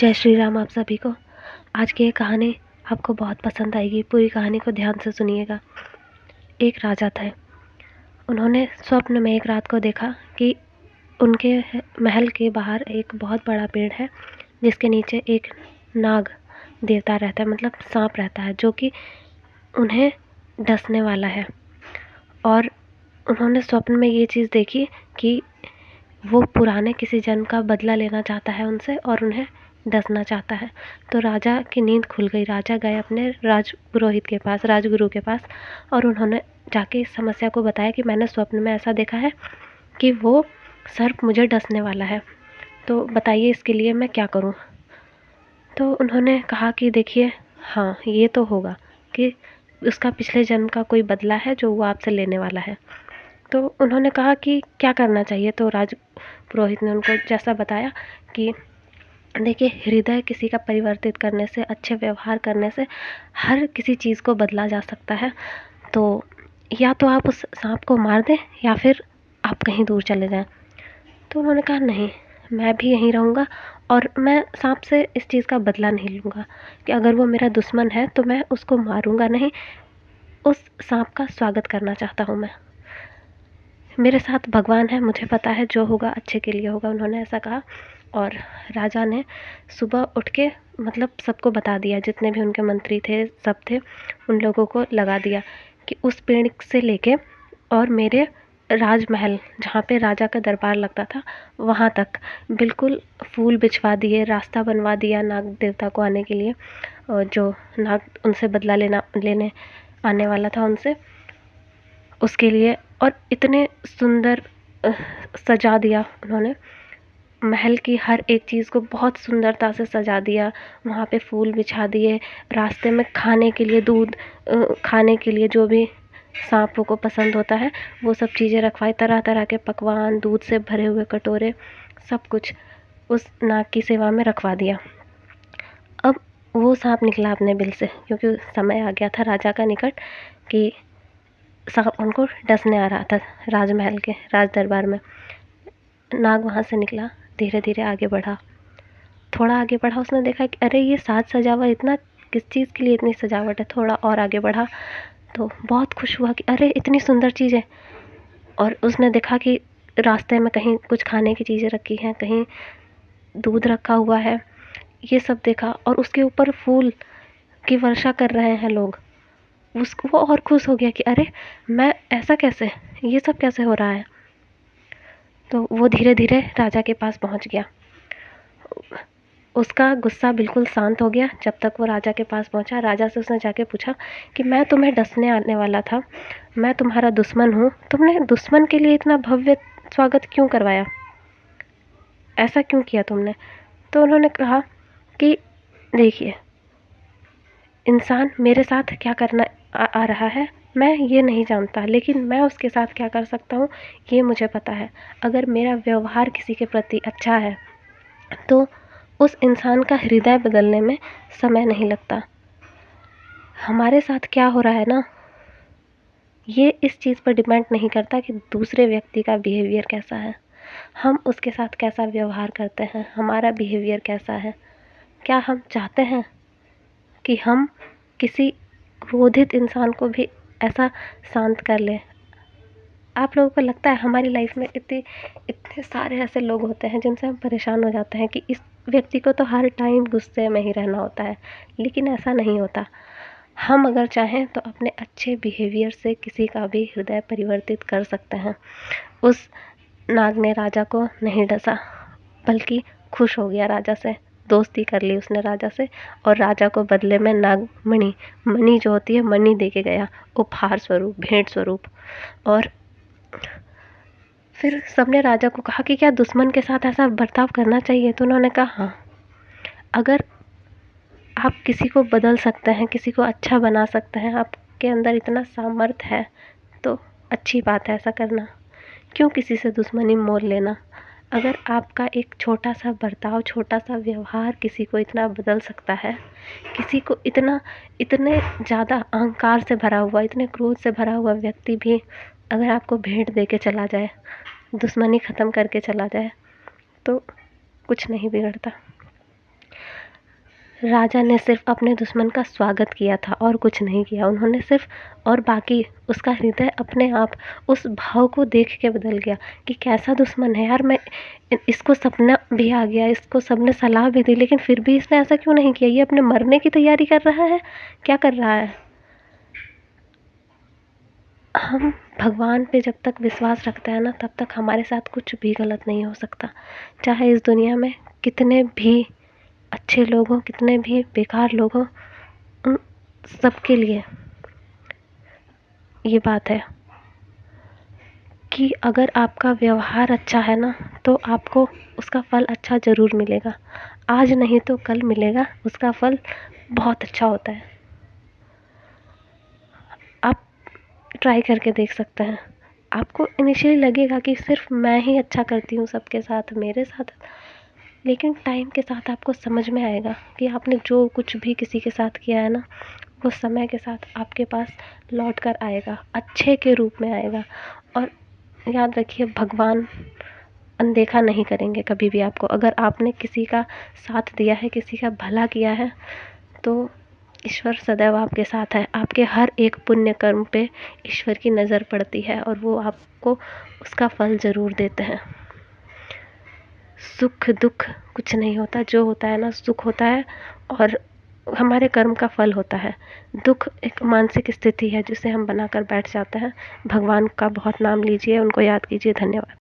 जय श्री राम आप सभी को। आज की ये कहानी आपको बहुत पसंद आएगी। पूरी कहानी को ध्यान से सुनिएगा। एक राजा थे। उन्होंने स्वप्न में एक रात को देखा कि उनके महल के बाहर एक बहुत बड़ा पेड़ है जिसके नीचे एक नाग देवता रहता है, मतलब सांप रहता है, जो कि उन्हें डसने वाला है। और उन्होंने स्वप्न में ये चीज़ देखी कि वो पुराने किसी जन्म का बदला लेना चाहता है उनसे और उन्हें डसना चाहता है। तो राजा की नींद खुल गई। राजा गए अपने राजपुरोहित के पास, राजगुरु के पास, और उन्होंने जाके इस समस्या को बताया कि मैंने स्वप्न में ऐसा देखा है कि वो सर्प मुझे डसने वाला है, तो बताइए इसके लिए मैं क्या करूं। तो उन्होंने कहा कि देखिए, हाँ ये तो होगा कि उसका पिछले जन्म का कोई बदला है जो वो आपसे लेने वाला है। तो उन्होंने कहा कि क्या करना चाहिए। तो राज पुरोहित ने उनको जैसा बताया कि देखिए, हृदय किसी का परिवर्तित करने से, अच्छे व्यवहार करने से हर किसी चीज़ को बदला जा सकता है। तो या तो आप उस सांप को मार दें या फिर आप कहीं दूर चले जाएं। तो उन्होंने कहा नहीं, मैं भी यहीं रहूँगा और मैं सांप से इस चीज़ का बदला नहीं लूँगा कि अगर वो मेरा दुश्मन है तो मैं उसको मारूँगा नहीं, उस सांप का स्वागत करना चाहता हूँ मैं। मेरे साथ भगवान है, मुझे पता है जो होगा अच्छे के लिए होगा, उन्होंने ऐसा कहा। और राजा ने सुबह उठ के मतलब सबको बता दिया, जितने भी उनके मंत्री थे सब थे, उन लोगों को लगा दिया कि उस पेड़ से लेके और मेरे राजमहल जहाँ पे राजा का दरबार लगता था वहाँ तक बिल्कुल फूल बिछवा दिए, रास्ता बनवा दिया नाग देवता को आने के लिए, और जो नाग उनसे बदला लेने आने वाला था उनसे, उसके लिए। और इतने सुंदर सजा दिया उन्होंने, महल की हर एक चीज़ को बहुत सुंदरता से सजा दिया। वहाँ पे फूल बिछा दिए, रास्ते में खाने के लिए दूध, खाने के लिए जो भी सांपों को पसंद होता है वो सब चीज़ें रखवाई, तरह तरह के पकवान, दूध से भरे हुए कटोरे, सब कुछ उस नाग की सेवा में रखवा दिया। अब वो सांप निकला अपने बिल से, क्योंकि समय आ गया था राजा का निकट कि सांप उनको डसने आ रहा था राजमहल के राज दरबार में। नाग वहाँ से निकला, धीरे धीरे आगे बढ़ा। थोड़ा आगे बढ़ा, उसने देखा कि अरे ये साज सजावट इतना किस चीज़ के लिए इतनी सजावट है। थोड़ा और आगे बढ़ा तो बहुत खुश हुआ कि अरे इतनी सुंदर चीज़ है। और उसने देखा कि रास्ते में कहीं कुछ खाने की चीज़ें रखी हैं, कहीं दूध रखा हुआ है, ये सब देखा। और उसके ऊपर फूल की वर्षा कर रहे हैं लोग। उसको वो और खुश हो गया कि अरे मैं ऐसा कैसे, ये सब कैसे हो रहा है। तो वो धीरे धीरे राजा के पास पहुंच गया। उसका गुस्सा बिल्कुल शांत हो गया जब तक वो राजा के पास पहुंचा। राजा से उसने जाके पूछा कि मैं तुम्हें डसने आने वाला था, मैं तुम्हारा दुश्मन हूँ, तुमने दुश्मन के लिए इतना भव्य स्वागत क्यों करवाया, ऐसा क्यों किया तुमने। तो उन्होंने कहा कि देखिए, इंसान मेरे साथ क्या करना आ रहा है मैं ये नहीं जानता, लेकिन मैं उसके साथ क्या कर सकता हूँ ये मुझे पता है। अगर मेरा व्यवहार किसी के प्रति अच्छा है तो उस इंसान का हृदय बदलने में समय नहीं लगता। हमारे साथ क्या हो रहा है ना, ये इस चीज़ पर डिपेंड नहीं करता कि दूसरे व्यक्ति का बिहेवियर कैसा है, हम उसके साथ कैसा व्यवहार करते हैं, हमारा बिहेवियर कैसा है। क्या हम चाहते हैं कि हम किसी क्रोधित इंसान को भी ऐसा शांत कर लें। आप लोगों को लगता है हमारी लाइफ में इतने इतने सारे ऐसे लोग होते हैं जिनसे हम परेशान हो जाते हैं कि इस व्यक्ति को तो हर टाइम गुस्से में ही रहना होता है, लेकिन ऐसा नहीं होता। हम अगर चाहें तो अपने अच्छे बिहेवियर से किसी का भी हृदय परिवर्तित कर सकते हैं। उस नाग ने राजा को नहीं डसा, बल्कि खुश हो गया राजा से, दोस्ती कर ली उसने राजा से, और राजा को बदले में नाग मणि जो होती है मणि दे के गया, उपहार स्वरूप, भेंट स्वरूप। और फिर सबने राजा को कहा कि क्या दुश्मन के साथ ऐसा बर्ताव करना चाहिए। तो उन्होंने कहा हाँ, अगर आप किसी को बदल सकते हैं, किसी को अच्छा बना सकते हैं, आपके अंदर इतना सामर्थ्य है तो अच्छी बात है ऐसा करना। क्यों किसी से दुश्मनी मोल लेना। अगर आपका एक छोटा सा बर्ताव, छोटा सा व्यवहार किसी को इतना बदल सकता है, किसी को इतने ज़्यादा अहंकार से भरा हुआ, इतने क्रोध से भरा हुआ व्यक्ति भी अगर आपको भेंट दे के चला जाए, दुश्मनी ख़त्म करके चला जाए, तो कुछ नहीं बिगड़ता। राजा ने सिर्फ अपने दुश्मन का स्वागत किया था और कुछ नहीं किया। उन्होंने सिर्फ और बाकी उसका हृदय अपने आप उस भाव को देख के बदल गया कि कैसा दुश्मन है यार, मैं इसको सपना भी आ गया, इसको सबने सलाह भी दी, लेकिन फिर भी इसने ऐसा क्यों नहीं किया? ये अपने मरने की तैयारी कर रहा है, क्या कर रहा है? हम भगवान पे जब तक विश्वास रखते हैं ना, तब तक हमारे साथ कुछ भी गलत नहीं हो सकता। चाहे इस दुनिया में कितने भी अच्छे लोग हों, कितने भी बेकार लोग हों, उन सबके लिए ये बात है कि अगर आपका व्यवहार अच्छा है ना, तो आपको उसका फल अच्छा ज़रूर मिलेगा। आज नहीं तो कल मिलेगा, उसका फल बहुत अच्छा होता है। आप ट्राई करके देख सकते हैं। आपको इनिशियली लगेगा कि सिर्फ मैं ही अच्छा करती हूँ सबके साथ, मेरे साथ, लेकिन टाइम के साथ आपको समझ में आएगा कि आपने जो कुछ भी किसी के साथ किया है ना, वो समय के साथ आपके पास लौट कर आएगा, अच्छे के रूप में आएगा। और याद रखिए, भगवान अनदेखा नहीं करेंगे कभी भी आपको। अगर आपने किसी का साथ दिया है, किसी का भला किया है, तो ईश्वर सदैव आपके साथ है। आपके हर एक पुण्य कर्म पे ईश्वर की नज़र पड़ती है और वो आपको उसका फल ज़रूर देते हैं। सुख दुख कुछ नहीं होता, जो होता है ना सुख होता है और हमारे कर्म का फल होता है। दुख एक मानसिक स्थिति है जिसे हम बनाकर बैठ जाते हैं। भगवान का बहुत नाम लीजिए, उनको याद कीजिए। धन्यवाद।